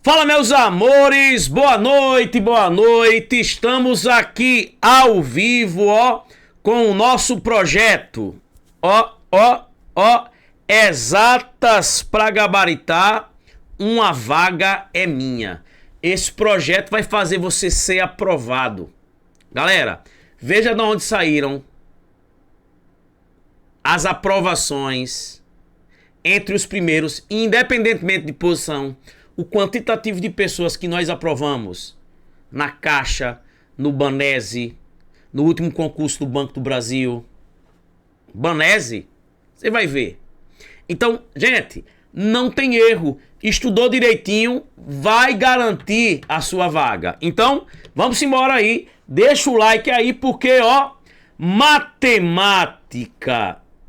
Fala, meus amores, boa noite, boa noite. Estamos aqui ao vivo, com o nosso projeto, exatas pra gabaritar, uma vaga é minha. Esse projeto vai fazer você ser aprovado. Galera, veja de onde saíram as aprovações entre os primeiros, independentemente de posição. O quantitativo de pessoas que nós aprovamos na Caixa, no Banese, no último concurso do Banco do Brasil. Banese, você vai ver. Então, gente, não tem erro. Estudou direitinho, vai garantir a sua vaga. Então, vamos embora aí. Deixa o like aí, porque, matemática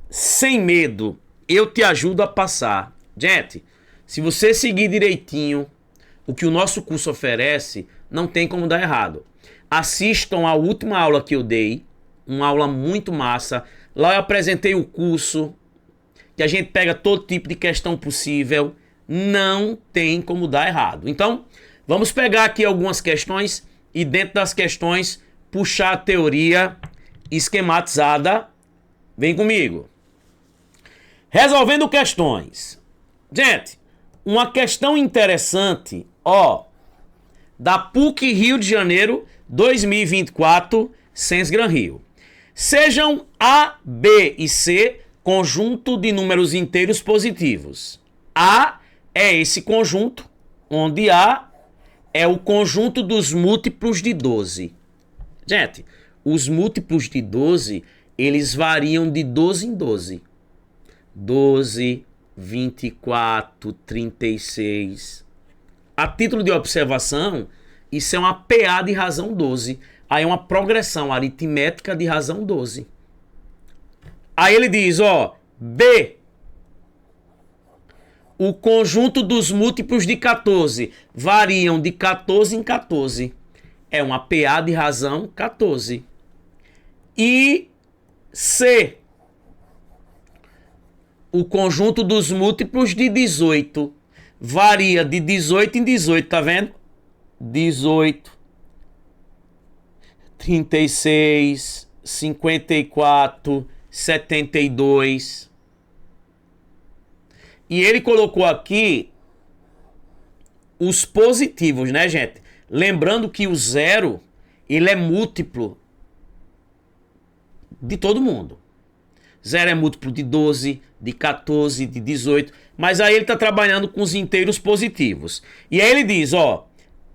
sem medo. Eu te ajudo a passar. Gente, se você seguir direitinho o que o nosso curso oferece, não tem como dar errado. Assistam a última aula que eu dei, uma aula muito massa. Lá eu apresentei o curso, que a gente pega todo tipo de questão possível. Não tem como dar errado. Então, vamos pegar aqui algumas questões e dentro das questões puxar a teoria esquematizada. Vem comigo. Resolvendo questões. Gente, uma questão interessante, da PUC Rio de Janeiro 2024, Sens Gran Rio. Sejam A, B e C conjunto de números inteiros positivos. A é esse conjunto, onde A é o conjunto dos múltiplos de 12. Gente, os múltiplos de 12, eles variam de 12 em 12. 12, 24, 36. A título de observação, isso é uma PA de razão 12. Aí é uma progressão aritmética de razão 12. Aí ele diz, B, o conjunto dos múltiplos de 14 variam de 14 em 14. É uma PA de razão 14. E C, o conjunto dos múltiplos de 18 varia de 18 em 18, tá vendo? 18, 36, 54, 72. E ele colocou aqui os positivos, né, gente? Lembrando que o zero, ele é múltiplo de todo mundo. Zero é múltiplo de 12, de 14, de 18. Mas aí ele está trabalhando com os inteiros positivos. E aí ele diz,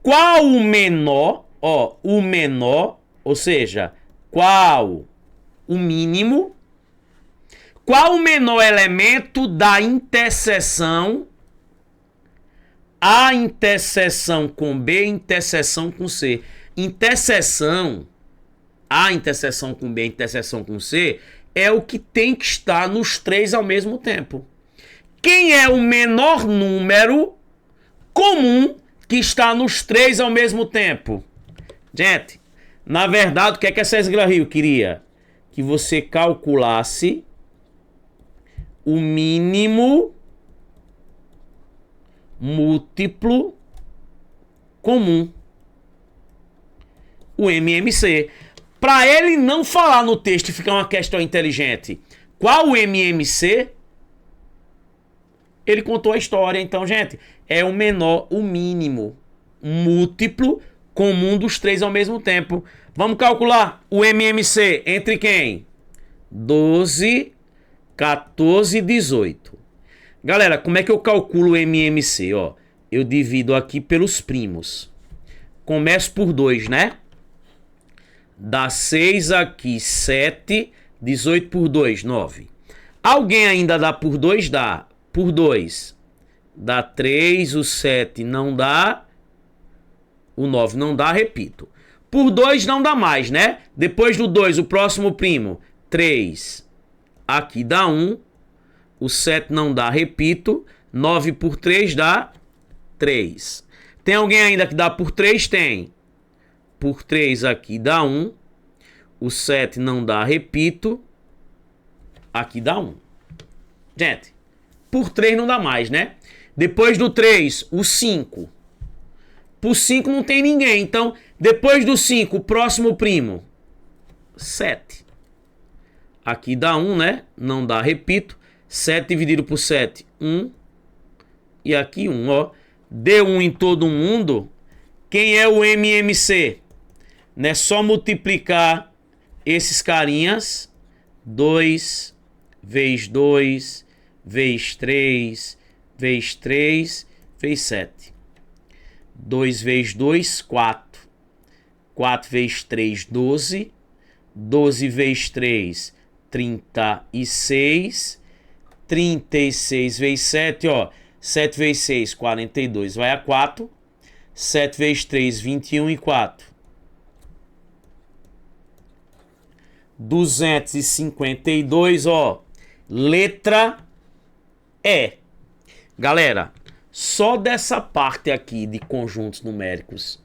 qual o menor, ou seja, qual o mínimo, qual o menor elemento da interseção A interseção com B, interseção com C. Interseção, A interseção com B, interseção com C, é o que tem que estar nos três ao mesmo tempo. Quem é o menor número comum que está nos três ao mesmo tempo? Gente, na verdade, o que é que essa Sens Gran Rio queria? Que você calculasse o mínimo múltiplo comum. O MMC. Para ele não falar no texto e ficar uma questão inteligente, qual o MMC? Ele contou a história. Então, gente, é o menor, o mínimo múltiplo comum dos três ao mesmo tempo. Vamos calcular o MMC entre quem? 12, 14 e 18. Galera, como é que eu calculo o MMC? Eu divido aqui pelos primos. Começo por 2, né? Dá 6 aqui, 7. 18 por 2, 9. Alguém ainda dá por 2? Dá. Por 2. Dá 3, o 7 não dá. O 9 não dá, repito. Por 2 não dá mais, né? Depois do 2, o próximo primo. 3. Aqui dá 1. O 7 não dá, repito. 9 por 3 dá 3. Tem alguém ainda que dá por 3? Tem. Por 3 aqui dá 1. O 7 não dá, repito. Aqui dá 1. Gente, por 3 não dá mais, né? Depois do 3, o 5. Por 5 não tem ninguém. Então, depois do 5, o próximo primo, 7. Aqui dá 1, né? Não dá, repito. 7 dividido por 7, 1. E aqui 1, ó. Deu 1 em todo mundo. Quem é o MMC? Não é só multiplicar esses carinhas. 2 vezes 2, vezes 3, vezes 3, vezes 7. 2 vezes 2, 4. 4 vezes 3, 12. 12 vezes 3, 36. 36 vezes 7, ó. 7 vezes 6, 42. Vai a 4. 7 vezes 3, 21 e 4. 252, ó. Letra E. Galera, só dessa parte aqui de conjuntos numéricos,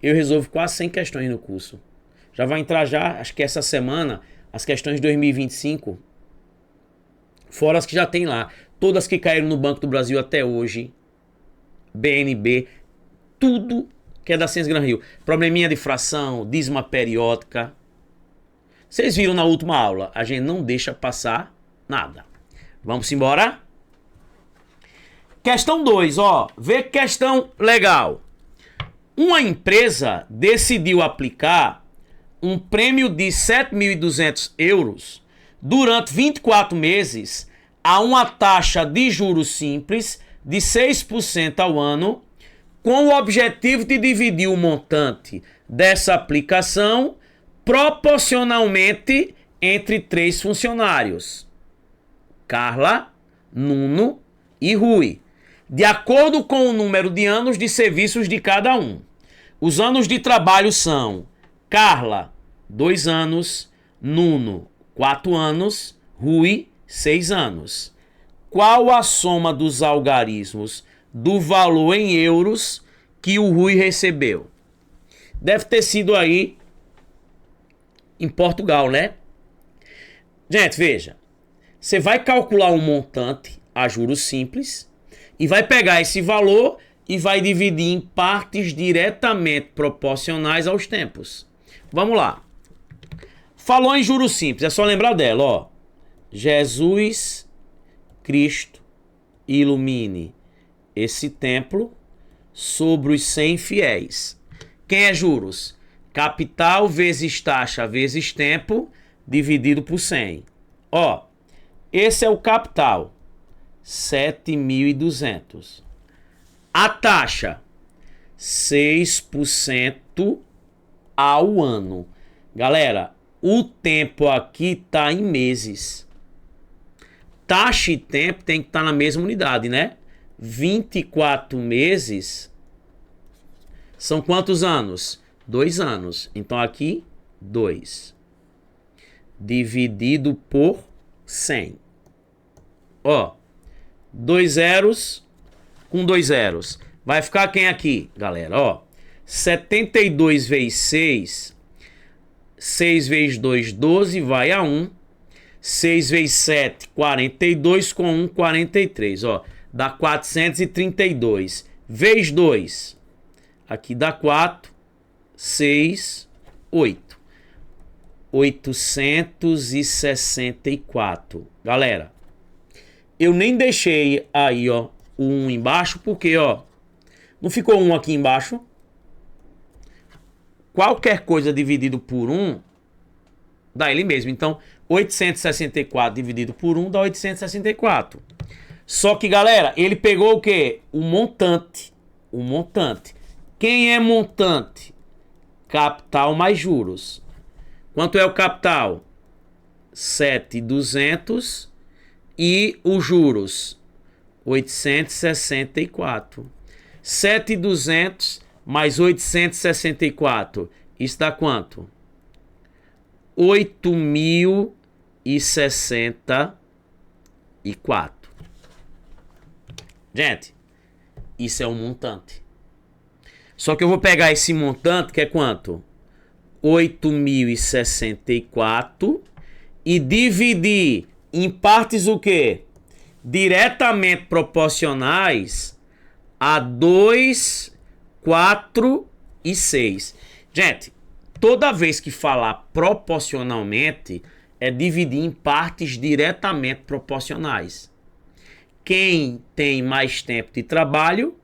eu resolvo quase 100 questões no curso. Já vai entrar já, acho que essa semana, as questões de 2025. Fora as que já tem lá. Todas que caíram no Banco do Brasil até hoje. BNB. Tudo que é da Ciência Gran Rio. Probleminha de fração, dízima periódica. Vocês viram na última aula. A gente não deixa passar nada. Vamos embora? Questão 2, ó. Vê que questão legal. Uma empresa decidiu aplicar um prêmio de 7.200 euros durante 24 meses a uma taxa de juros simples de 6% ao ano, com o objetivo de dividir o montante dessa aplicação proporcionalmente entre 3 funcionários: Carla, Nuno e Rui, de acordo com o número de anos de serviços de cada um. Os anos de trabalho são: Carla, 2 anos, Nuno, 4 anos, Rui, 6 anos. Qual a soma dos algarismos do valor em euros que o Rui recebeu? Deve ter sido aí em Portugal, né? Gente, veja. Você vai calcular um montante a juros simples e vai pegar esse valor e vai dividir em partes diretamente proporcionais aos tempos. Vamos lá. Falou em juros simples, é só lembrar dela, ó. Jesus Cristo ilumine esse templo sobre os 100 fiéis. Quem é juros? Capital vezes taxa vezes tempo dividido por 100. Ó, esse é o capital, 7.200. A taxa, 6% ao ano. Galera, o tempo aqui tá em meses. Taxa e tempo tem que estar na mesma unidade, né? 24 meses são quantos anos? 2 anos. Então aqui, 2. Dividido por 100. Ó, 2 zeros com 2 zeros. Vai ficar quem aqui, galera? Ó, 72 vezes 6. 6 vezes 2, 12, vai a 1. 6 vezes 7, 42, com 1, 43. Ó, dá 432. Vezes 2. Aqui dá 4, 6, 8. 864. Galera, eu nem deixei aí, ó, o 1 embaixo, porque, ó, não ficou 1 aqui embaixo? Qualquer coisa dividido por 1 dá ele mesmo. Então, 864 dividido por 1 dá 864. Só que, galera, ele pegou o quê? O montante. O montante. Quem é montante? Capital mais juros. Quanto é o capital? 7.200 e os juros 864. 7.200 mais 864. Isso dá quanto? 8.064. Gente, isso é um montante. Só que eu vou pegar esse montante, que é quanto? 8.064 e dividir em partes o quê? Diretamente proporcionais a 2 4 e 6. Gente, toda vez que falar proporcionalmente, é dividir em partes diretamente proporcionais. Quem tem mais tempo de trabalho,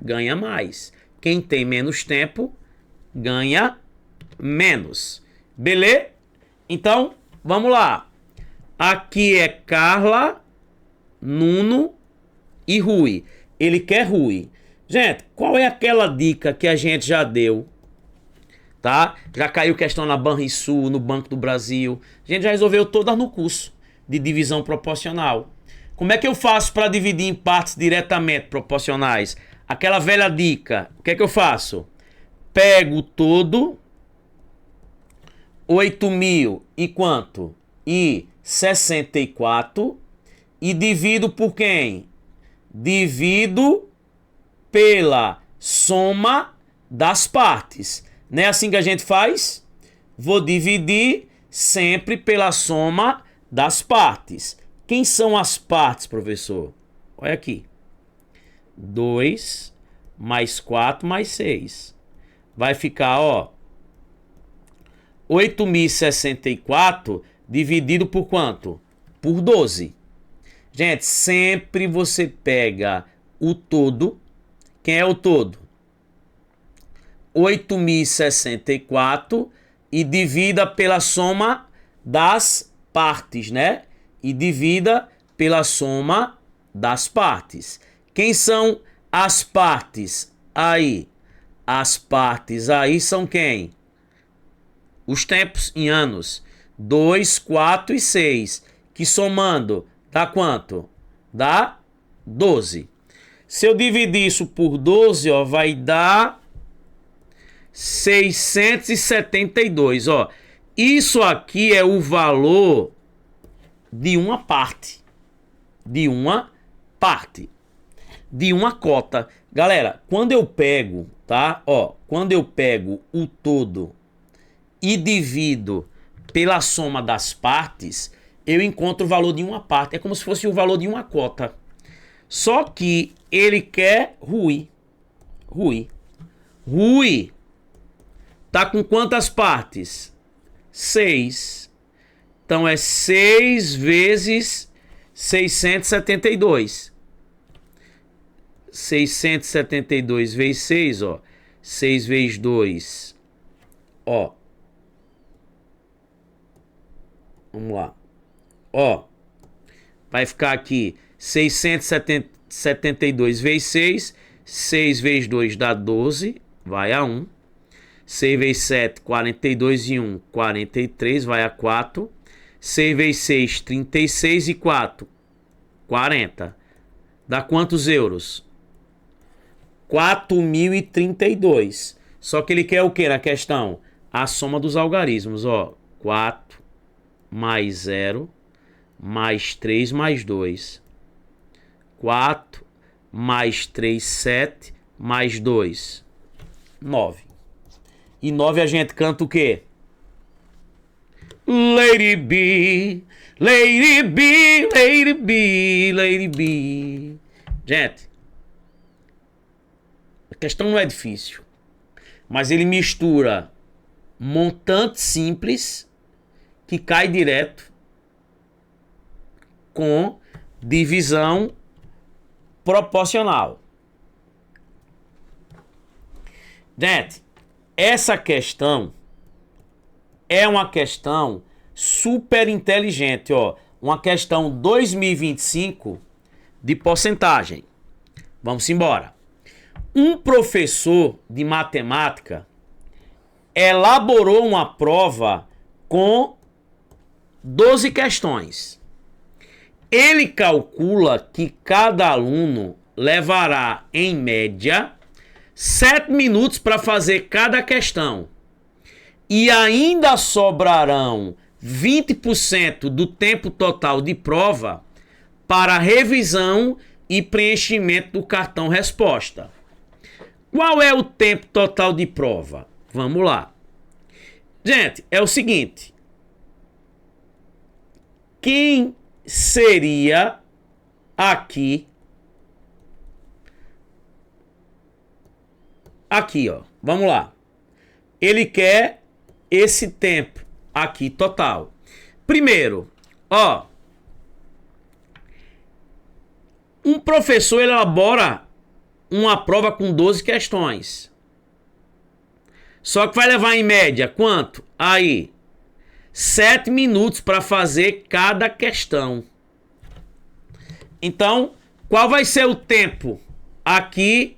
ganha mais. Quem tem menos tempo, ganha menos. Beleza? Então, vamos lá. Aqui é Carla, Nuno e Rui. Ele quer Rui. Gente, qual é aquela dica que a gente já deu? Tá? Já caiu questão na Banrisul, no Banco do Brasil. A gente já resolveu todas no curso de divisão proporcional. Como é que eu faço para dividir em partes diretamente proporcionais? Aquela velha dica. O que é que eu faço? Pego todo 8.000 e quanto? E 64 e divido por quem? Divido pela soma das partes. Não é assim que a gente faz? Vou dividir sempre pela soma das partes. Quem são as partes, professor? Olha aqui. 2 mais 4 mais 6. Vai ficar, ó, 8.064 dividido por quanto? Por 12. Gente, sempre você pega o todo. Quem é o todo? 8.064 e divida pela soma das partes, né? E divida pela soma das partes. Quem são as partes aí? As partes aí são quem? Os tempos em anos. 2, 4 e 6. Que somando dá quanto? Dá 12. Se eu dividir isso por 12, ó, vai dar 672. Ó. Isso aqui é o valor de uma parte. De uma parte. De uma cota. Galera, quando eu pego, tá? Ó, quando eu pego o todo e divido pela soma das partes, eu encontro o valor de uma parte. É como se fosse o valor de uma cota. Só que ele quer Rui. Rui tá com quantas partes? 6. Então é 6 vezes 672. 672 vezes 6, ó. 6 vezes 2, ó. Vamos lá. Ó. Vai ficar aqui 672 vezes 6. 6 vezes 2 dá 12. Vai a 1. 6 vezes 7, 42 e 1, 43. Vai a 4. 6 vezes 6, 36 e 4, 40. Dá quantos euros? 4.032. Só que ele quer o que na questão? A soma dos algarismos, ó. 4 mais 0 mais 3 mais 2. 4 mais 3, 7 mais 2, 9. E 9 a gente canta o quê? Lady B, Lady B, Lady B, Lady B. Gente, a questão não é difícil, mas ele mistura montante simples, que cai direto, com divisão proporcional. Gente, essa questão é uma questão super inteligente, ó. Uma questão 2025 de porcentagem. Vamos embora. Um professor de matemática elaborou uma prova com 12 questões. Ele calcula que cada aluno levará, em média, 7 minutos para fazer cada questão. E ainda sobrarão 20% do tempo total de prova para revisão e preenchimento do cartão resposta. Qual é o tempo total de prova? Vamos lá. Gente, é o seguinte. Quem seria aqui aqui, ó. Vamos lá. Ele quer esse tempo aqui total. Primeiro, ó. Um professor elabora uma prova com 12 questões. Só que vai levar em média quanto? Aí, 7 minutos para fazer cada questão. Então, qual vai ser o tempo aqui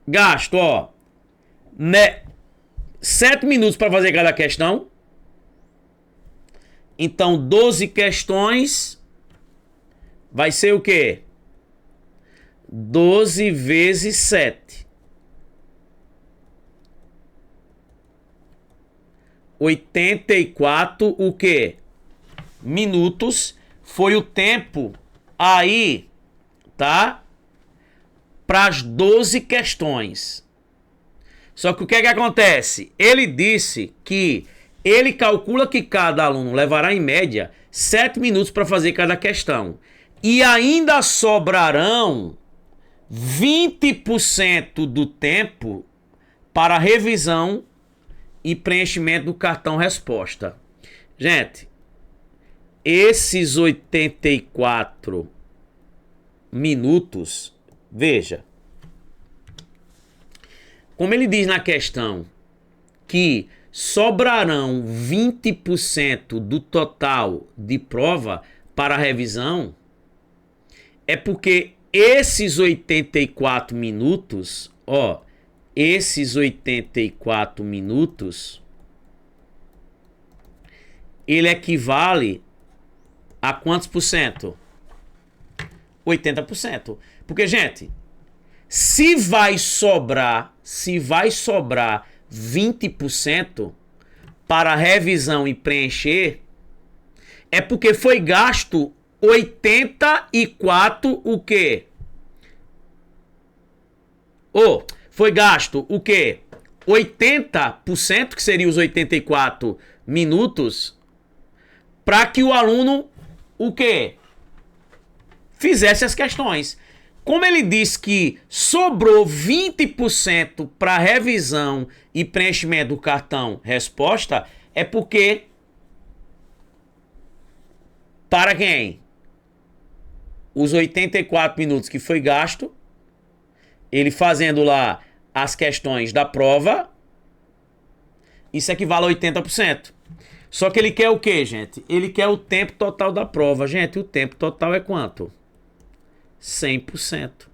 gasto, ó? 7 minutos para fazer cada questão. Então, 12 questões vai ser o quê? 12 vezes 7. 84 o quê? Minutos. Foi o tempo aí, tá? Para as 12 questões. Só que o que é que acontece? Ele disse que ele calcula que cada aluno levará em média 7 minutos para fazer cada questão. E ainda sobrarão 20% do tempo para revisão e preenchimento do cartão resposta. Gente, esses 84 minutos, veja, como ele diz na questão que sobrarão 20% do total de prova para revisão, é porque esses 84 minutos, ó, esses 84 minutos, ele equivale a quantos por cento? 80%. Porque, gente, se vai sobrar 20% para revisão e preencher, é porque foi gasto 84 o quê? Foi gasto o quê? 80%, que seria os 84 minutos, para que o aluno o quê? Fizesse as questões. Como ele disse que sobrou 20% para revisão e preenchimento do cartão resposta, é porque para quem? Os 84 minutos que foi gasto, ele fazendo lá as questões da prova, isso equivale a 80%. Só que ele quer o quê, gente? Ele quer o tempo total da prova. Gente, o tempo total é quanto? 100%.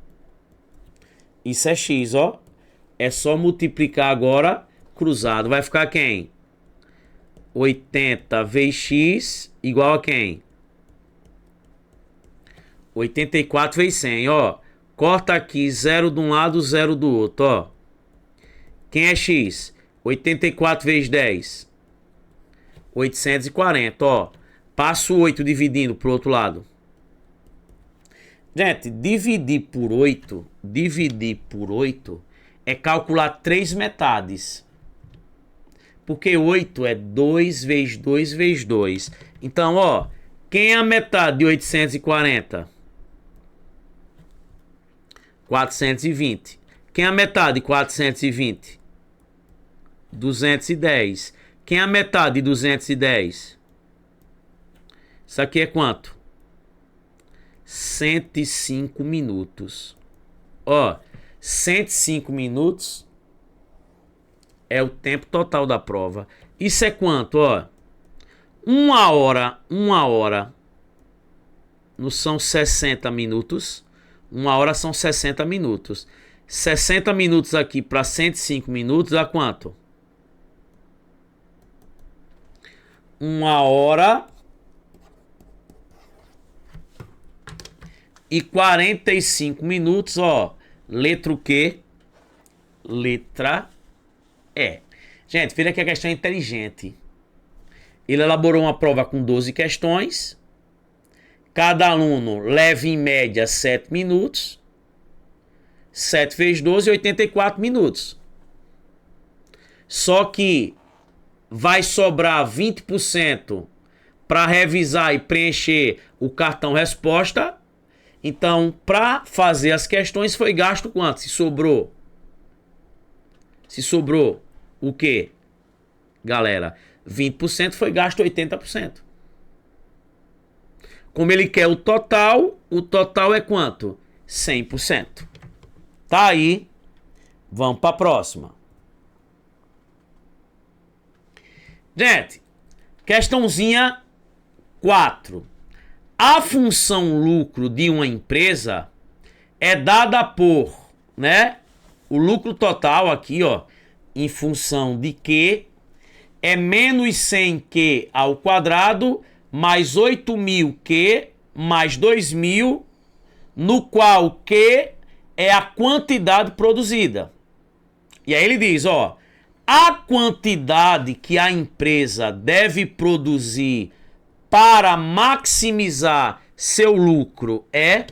Isso é X, ó. É só multiplicar agora cruzado. Vai ficar quem? 80 vezes X igual a quem? 84 vezes 100, ó. Corta aqui 0 de um lado, 0 do outro, ó. Quem é X? 84 vezes 10. 840, ó. Passo 8 dividindo pro outro lado. Gente, dividir por 8 é calcular 3 metades. Porque 8 é 2 vezes 2 vezes 2. Então, ó, quem é a metade de 840? 420. Quem é a metade de 420? 210. Quem é a metade de 210? Isso aqui é quanto? 105 minutos. Ó, 105 minutos é o tempo total da prova. Isso é quanto, ó? Uma hora não são 60 minutos. Uma hora são 60 minutos. 60 minutos aqui para 105 minutos dá quanto? 1h e 45 minutos, ó. Letra o quê? Letra E. Gente, vira que a questão é inteligente. Ele elaborou uma prova com 12 questões. Cada aluno leva em média 7 minutos. 7 vezes 12, 84 minutos. Só que vai sobrar 20% para revisar e preencher o cartão resposta. Então, para fazer as questões foi gasto quanto? Se sobrou Se sobrou o quê? Galera, 20% foi gasto 80%. Como ele quer o total é quanto? 100%. Tá aí. Vamos para a próxima. Gente, questãozinha 4. A função lucro de uma empresa é dada por, né? O lucro total aqui, ó, em função de Q é menos 100Q ao quadrado mais 8.000Q mais 2.000, no qual Q é a quantidade produzida. E aí ele diz, ó, a quantidade que a empresa deve produzir para maximizar seu lucro é...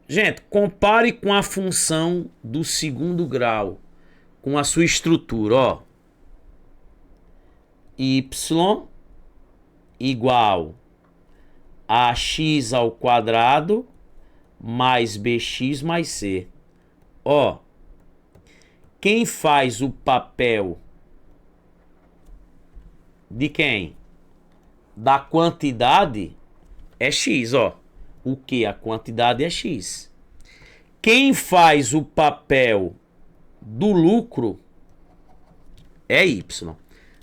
Gente, compare com a função do segundo grau, com a sua estrutura, ó. Y igual a x ao quadrado mais bx mais c. Ó, quem faz o papel de quem? Da quantidade é x, ó. O que? A quantidade é x. Quem faz o papel do lucro é y.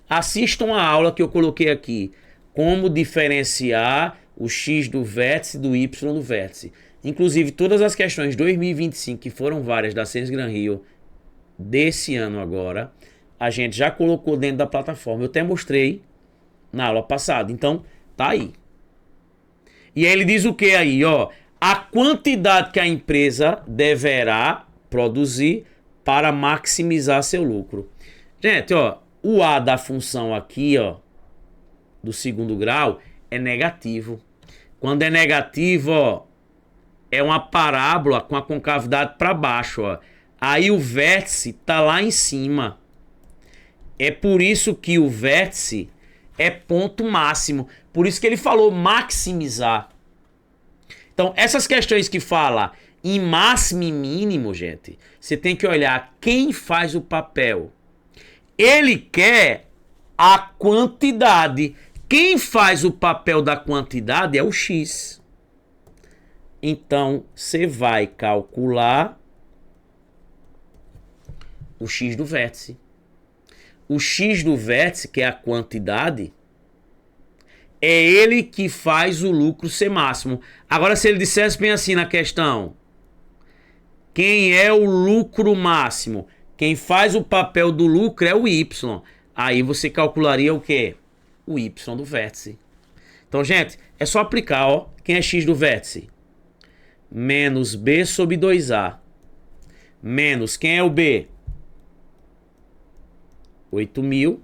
Assistam a aula que eu coloquei aqui. Como diferenciar o x do vértice do y do vértice. Inclusive, todas as questões 2025, que foram várias da Science Gran Rio, desse ano agora, a gente já colocou dentro da plataforma. Eu até mostrei na aula passada. Então, tá aí. E aí ele diz o que aí, ó? A quantidade que a empresa deverá produzir para maximizar seu lucro. Gente, ó, o A da função aqui, ó, do segundo grau, é negativo. Quando é negativo, ó, é uma parábola com a concavidade para baixo, ó. Aí o vértice tá lá em cima. É por isso que o vértice é ponto máximo. Por isso que ele falou maximizar. Então, essas questões que fala em máximo e mínimo, gente, você tem que olhar quem faz o papel. Ele quer a quantidade. Quem faz o papel da quantidade é o x. Então, você vai calcular o x do vértice. O x do vértice, que é a quantidade, é ele que faz o lucro ser máximo. Agora, se ele dissesse bem assim na questão, quem é o lucro máximo? Quem faz o papel do lucro é o y. Aí você calcularia o quê? O y do vértice. Então, gente, é só aplicar, ó. Quem é x do vértice? Menos b sobre 2a. Menos, quem é o b? 8.000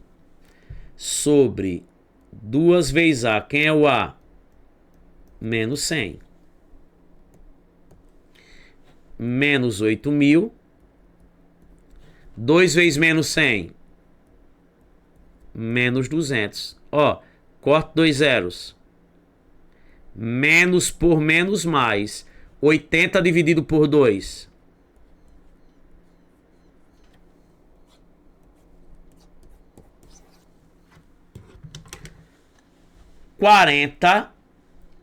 sobre 2 vezes a. Quem é o a? Menos 100. Menos 8.000. 2 vezes menos 100. Menos 200. Ó, corta 2 zeros. Menos por menos mais. 80 dividido por 2. 40,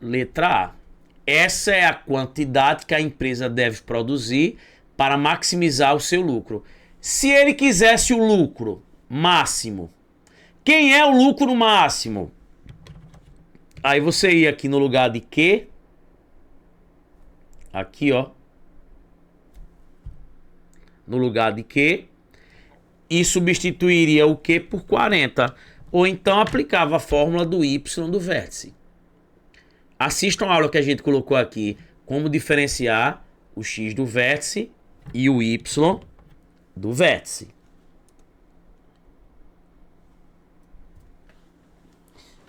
letra A. Essa é a quantidade que a empresa deve produzir para maximizar o seu lucro. Se ele quisesse o lucro máximo, quem é o lucro máximo? Aí você ia aqui no lugar de Q, aqui ó, no lugar de Q, e substituiria o Q por 40. Ou então aplicava a fórmula do y do vértice. Assistam a aula que a gente colocou aqui, como diferenciar o x do vértice e o y do vértice.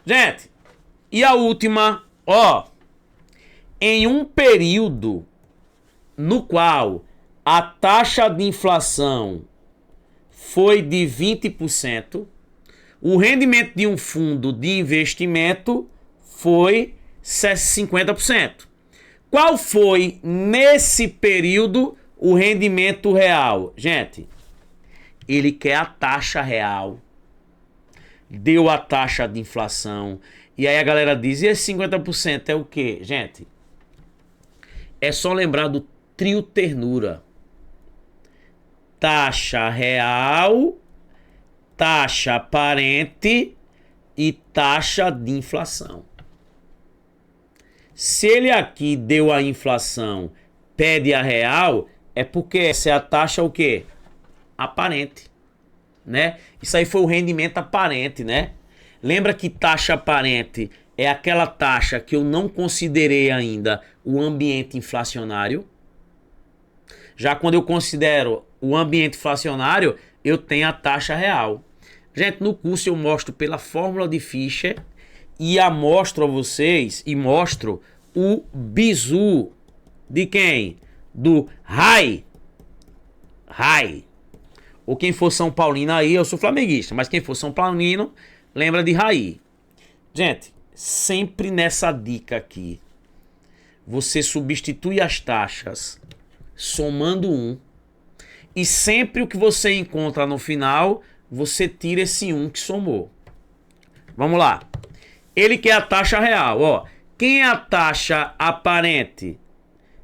Gente, e a última, ó, em um período no qual a taxa de inflação foi de 20%, o rendimento de um fundo de investimento foi 50%. Qual foi, nesse período, o rendimento real? Gente, Ele quer a taxa real. Deu a taxa de inflação. E aí a galera diz, e esse 50% é o quê? Gente, é só lembrar do trio ternura. Taxa real, taxa aparente e taxa de inflação. Se ele aqui deu a inflação, pede a real, é porque essa é a taxa o quê? Aparente, né? Isso aí foi o rendimento aparente, né? Lembra que taxa aparente é aquela taxa que eu não considerei ainda o ambiente inflacionário? Já quando eu considero o ambiente inflacionário, eu tenho a taxa real. Gente, no curso eu mostro pela fórmula de Fischer e mostro a vocês e mostro o bizu de quem? Do RAI. RAI. Ou quem for São Paulino aí, eu sou flamenguista, mas quem for São Paulino, lembra de RAI. Gente, sempre nessa dica aqui, você substitui as taxas somando 1 e sempre o que você encontra no final, você tira esse 1 que somou. Vamos lá. Ele quer a taxa real, ó. Quem é a taxa aparente?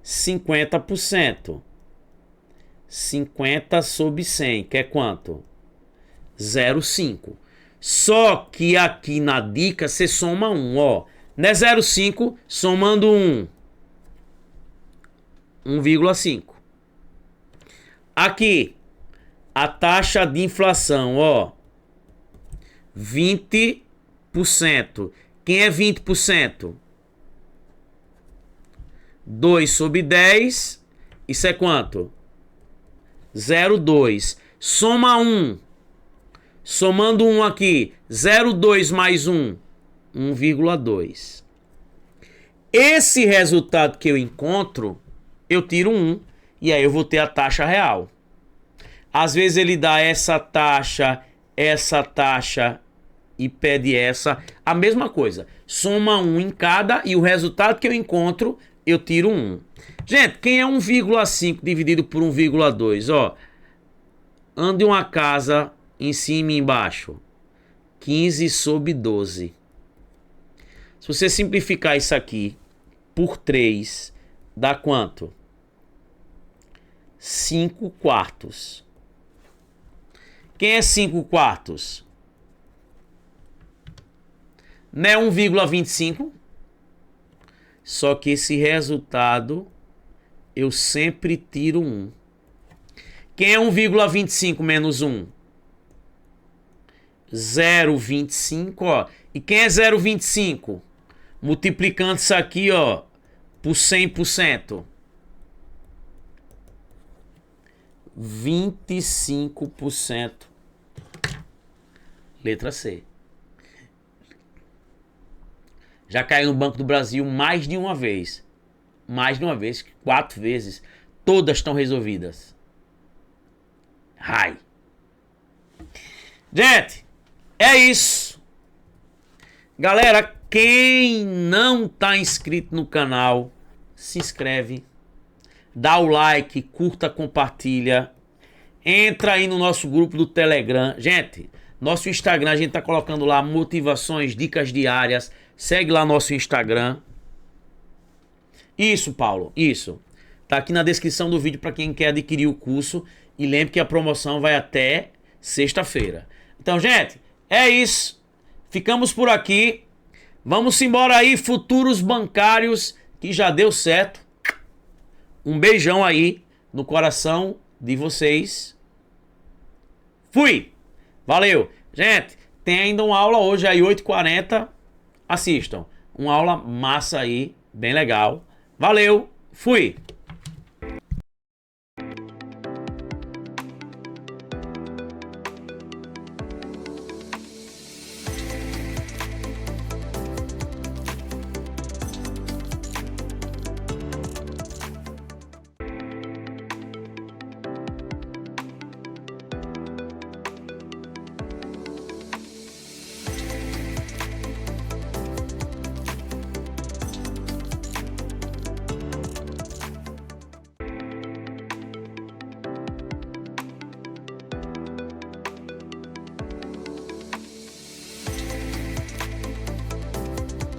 50%. 50 sobre 100, que é quanto? 0,5. Só que aqui na dica você soma 1, ó. Não é 0,5 somando 1. 1,5. Aqui, a taxa de inflação, ó. 20%. Quem é 20%? 2 sobre 10. Isso é quanto? 0,2. Soma 1. Somando 1 aqui. 0,2 mais 1. 1,2. Esse resultado que eu encontro, eu tiro 1. E aí eu vou ter a taxa real. Às vezes ele dá essa taxa e pede essa. A mesma coisa. Soma 1 em cada e o resultado que eu encontro, eu tiro 1. Gente, quem é 1,5 dividido por 1,2? Ó, ande uma casa em cima e embaixo. 15 sobre 12. Se você simplificar isso aqui por 3, dá quanto? 5 quartos. Quem é 5 quartos? Não é 1,25? Só que esse resultado eu sempre tiro 1. Quem é 1,25 menos 1? 0,25, ó. E quem é 0,25? Multiplicando isso aqui, ó, por 100%. 25%. Letra C. Já caiu no Banco do Brasil mais de uma vez. Mais de uma vez, 4 vezes. Todas estão resolvidas. RAI. Gente, é isso. Galera, quem não está inscrito no canal, se inscreve. Dá o like, curta, compartilha. Entra aí no nosso grupo do Telegram. Gente, nosso Instagram, a gente tá colocando lá motivações, dicas diárias. Segue lá nosso Instagram. Isso, Paulo, isso. Tá aqui na descrição do vídeo para quem quer adquirir o curso. E lembre que a promoção vai até sexta-feira. Então, gente, é isso. Ficamos por aqui. Vamos embora aí, futuros bancários, que já deu certo. Um beijão aí no coração de vocês. Fui! Valeu! Gente, tem ainda uma aula hoje aí, 8h40. Assistam. Uma aula massa aí, bem legal. Valeu! Fui!